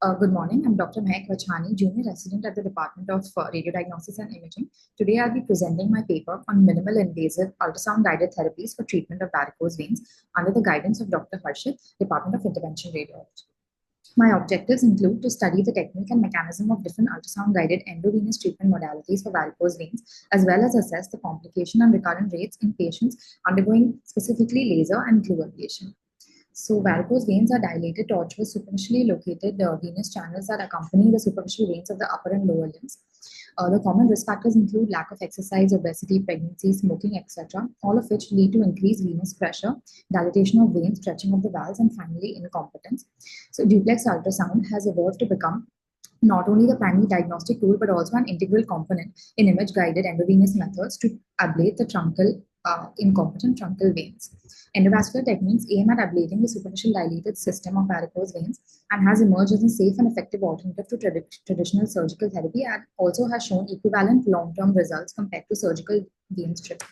Good morning. I'm Dr. Mahek Vachhani, Junior Resident at the Department of Radiodiagnosis and Imaging. Today, I'll be presenting my paper on minimal invasive ultrasound-guided therapies for treatment of varicose veins under the guidance of Dr. Harshit, Department of Intervention Radiology. My objectives include to study the technique and mechanism of different ultrasound-guided endovenous treatment modalities for varicose veins, as well as assess the complication and recurrent rates in patients undergoing specifically laser and glue ablation. So varicose veins are dilated, tortuous, superficially located venous channels that accompany the superficial veins of the upper and lower limbs. The common risk factors include lack of exercise, obesity, pregnancy, smoking, etc., all of which lead to increased venous pressure, dilatation of veins, stretching of the valves, and finally incompetence. So duplex ultrasound has evolved to become not only the primary diagnostic tool, but also an integral component in image-guided endovenous methods to ablate the truncal, incompetent truncal veins. Endovascular techniques aim at ablating the superficial dilated system of varicose veins and has emerged as a safe and effective alternative to traditional surgical therapy and also has shown equivalent long-term results compared to surgical vein stripping.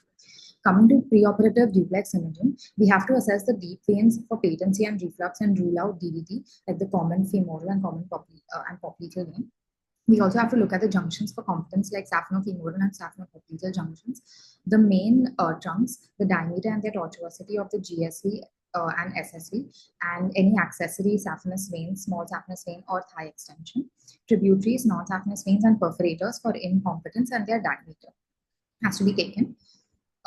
Coming to preoperative duplex imaging, we have to assess the deep veins for patency and reflux and rule out DVT, like the common femoral and common popliteal vein. We also have to look at the junctions for competence like saphenofemoral and saphenopopliteal junctions. The main trunks, the diameter and their tortuosity of the GSV and SSV, and any accessory saphenous veins, small saphenous vein or thigh extension. Tributaries, non-saphenous veins and perforators for incompetence and their diameter has to be taken.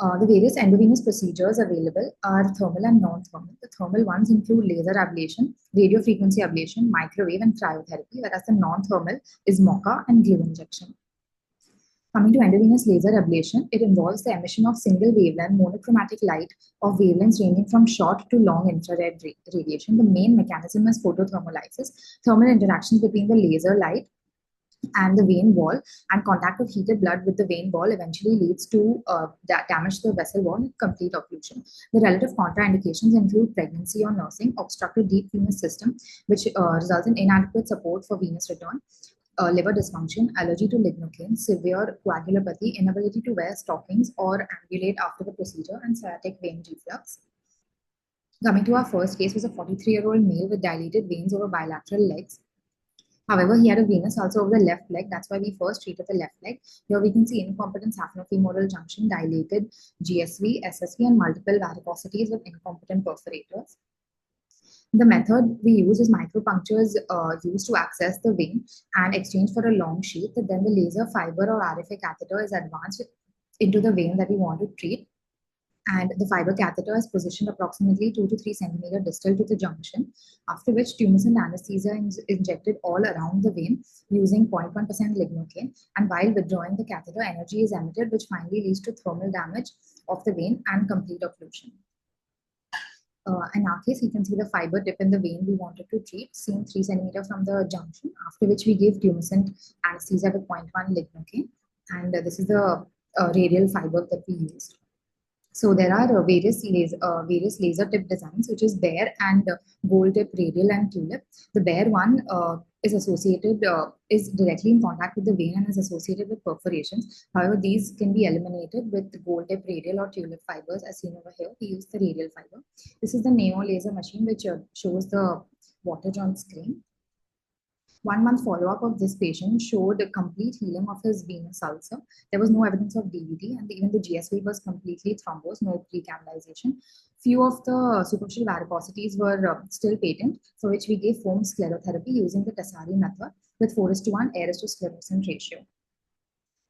The various endovenous procedures available are thermal and non-thermal. The thermal ones include laser ablation, radiofrequency ablation, microwave, and cryotherapy, whereas the non-thermal is MOCA and glue injection. Coming to endovenous laser ablation, it involves the emission of single wavelength monochromatic light of wavelengths ranging from short to long infrared radiation. The main mechanism is photothermolysis. Thermal interactions between the laser light and the vein wall and contact of heated blood with the vein wall eventually leads to damage to the vessel wall and complete occlusion. The relative contraindications include pregnancy or nursing, obstructed deep venous system, which results in inadequate support for venous return, liver dysfunction, allergy to lignocaine, severe coagulopathy, inability to wear stockings or ambulate after the procedure, and sciatic vein reflux. Coming to our first case was a 43-year-old male with dilated veins over bilateral legs. However, he had a venous ulcer over the left leg. That's why we first treated the left leg. Here we can see incompetent saphenofemoral junction, dilated GSV, SSV, and multiple varicosities with incompetent perforators. The method we use is micropunctures used to access the vein and exchange for a long sheath. Then the laser fiber or RFA catheter is advanced into the vein that we want to treat. And the fiber catheter is positioned approximately 2 to 3 centimeters distal to the junction, after which tumescent anesthesia is injected all around the vein using 0.1% lignocaine. And while withdrawing the catheter, energy is emitted, which finally leads to thermal damage of the vein and complete occlusion. In our case, you can see the fiber dip in the vein we wanted to treat, seen 3 centimeters from the junction, after which we gave tumescent anesthesia with 0.1 lignocaine. And this is the radial fiber that we used. So there are various laser tip designs, which is bare and gold tip, radial, and tulip. The bare one is associated, is directly in contact with the vein and is associated with perforations. However, these can be eliminated with the gold tip, radial, or tulip fibers, as seen over here. We use the radial fiber. This is the Neo laser machine, which shows the wattage on screen. 1 month follow-up of this patient showed a complete healing of his venous ulcer. There was no evidence of DVT, and even the GSV was completely thrombosed, no precanalization. Few of the superficial varicosities were still patent, for which we gave foam sclerotherapy using the Tessari method with 4:1 air-to-sclerosant ratio.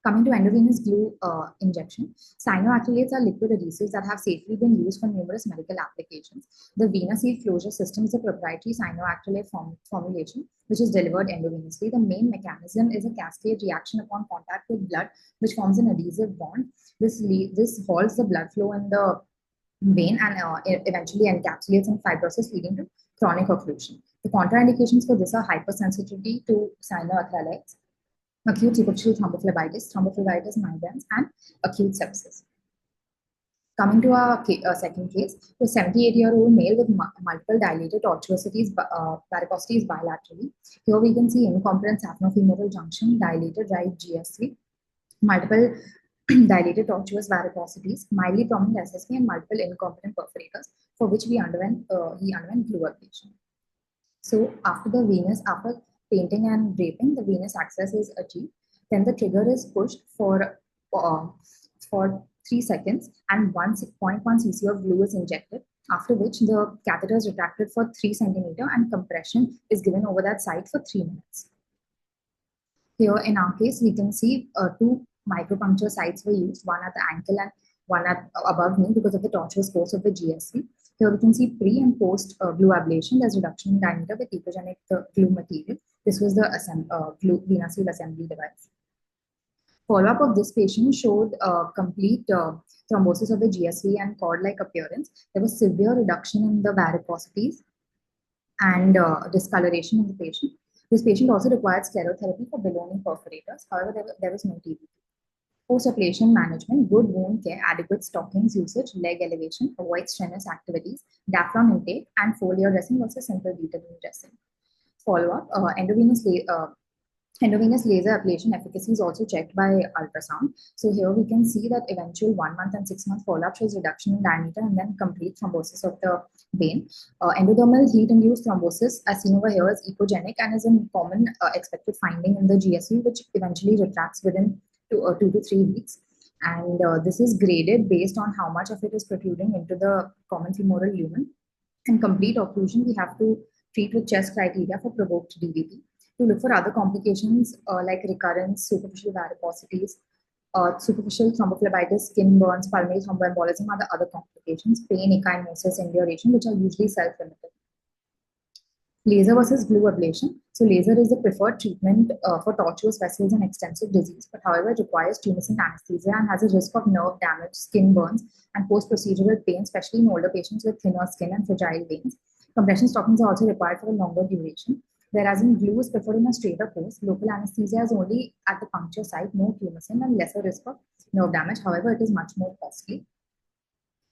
Coming to endovenous glue injection, cyanoacrylates are liquid adhesives that have safely been used for numerous medical applications. The VenaSeal closure system is a proprietary cyanoacrylate formulation which is delivered endovenously. The main mechanism is a cascade reaction upon contact with blood, which forms an adhesive bond. This halts the blood flow in the vein and eventually encapsulates in fibrosis, leading to chronic occlusion. The contraindications for this are hypersensitivity to cyanoacrylates, acute superficial thrombophlebitis, migrants, and acute sepsis. Coming to our second case, a 78-year-old male with multiple dilated tortuosities, varicosities bilaterally. Here we can see incompetent saphenofemoral junction, dilated right GSV, multiple dilated tortuous varicosities, mildly prominent SSV, and multiple incompetent perforators, for which he underwent glue ablation. So after painting and draping, the venous access is achieved. Then the trigger is pushed for 3 seconds and 1.1 cc of glue is injected, after which the catheter is retracted for 3 centimeter and compression is given over that site for 3 minutes. Here in our case, we can see 2 micropuncture sites were used, one at the ankle and one at above knee because of the tortuous force of the GSV. Here we can see pre and post glue ablation. There's reduction in diameter with ecogenic glue material. This was the glue venous assembly device. Follow-up of this patient showed complete thrombosis of the GSV and cord-like appearance. There was severe reduction in the varicosities and discoloration in the patient. This patient also required sclerotherapy for below-knee perforators. However, there was no TBT. Post-ablation management, good wound care, adequate stockings usage, leg elevation, avoid strenuous activities, diaphragm intake, and foliar dressing versus simple betadine dressing. Follow-up, endovenous laser ablation efficacy is also checked by ultrasound. So here we can see that eventual 1 month and 6 month follow-up shows reduction in diameter and then complete thrombosis of the vein. Endodermal heat-induced thrombosis, as seen over here, is ecogenic and is a common expected finding in the GSV, which eventually retracts within 2 to 3 weeks. And this is graded based on how much of it is protruding into the common femoral lumen. In complete occlusion, we have to treat with chest criteria for provoked DVT. To look for other complications like recurrence, superficial varicosities, superficial thrombophlebitis, skin burns, pulmonary thromboembolism are the other complications, pain, ecchymosis, induration, which are usually self-limited. Laser versus glue ablation. So laser is the preferred treatment for tortuous vessels and extensive disease, but however, it requires tumescent anesthesia and has a risk of nerve damage, skin burns, and post-procedural pain, especially in older patients with thinner skin and fragile veins. Compression stockings are also required for a longer duration. Whereas in glue is preferred in a straighter course, local anesthesia is only at the puncture site, no tumescent, and lesser risk of nerve damage. However, it is much more costly.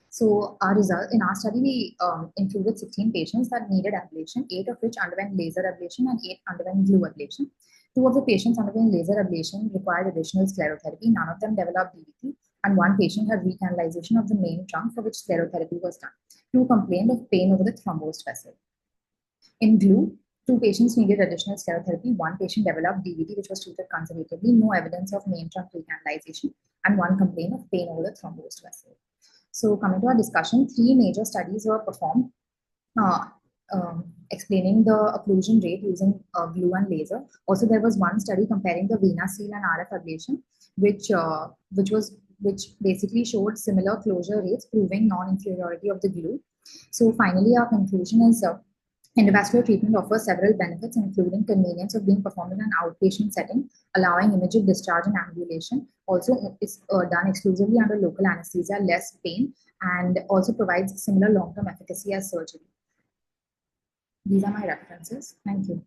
So our result in our study, we included 16 patients that needed ablation, 8 of which underwent laser ablation and 8 underwent glue ablation. 2 of the patients undergoing laser ablation required additional sclerotherapy. None of them developed DVT, and 1 patient had recanalization of the main trunk for which sclerotherapy was done. 2 complained of pain over the thrombosed vessel. In glue, 2 patients needed additional sclerotherapy. 1 patient developed DVT, which was treated conservatively. No evidence of main trunk recanalization, and 1 complained of pain over the thrombosed vessel. So coming to our discussion, 3 major studies were performed explaining the occlusion rate using glue and laser. Also, there was 1 study comparing the vena seal and RF ablation, which basically showed similar closure rates, proving non-inferiority of the glue. So finally, our conclusion is endovascular treatment offers several benefits, including convenience of being performed in an outpatient setting, allowing immediate discharge and ambulation. Also, it's done exclusively under local anesthesia, less pain, and also provides similar long-term efficacy as surgery. These are my references. Thank you.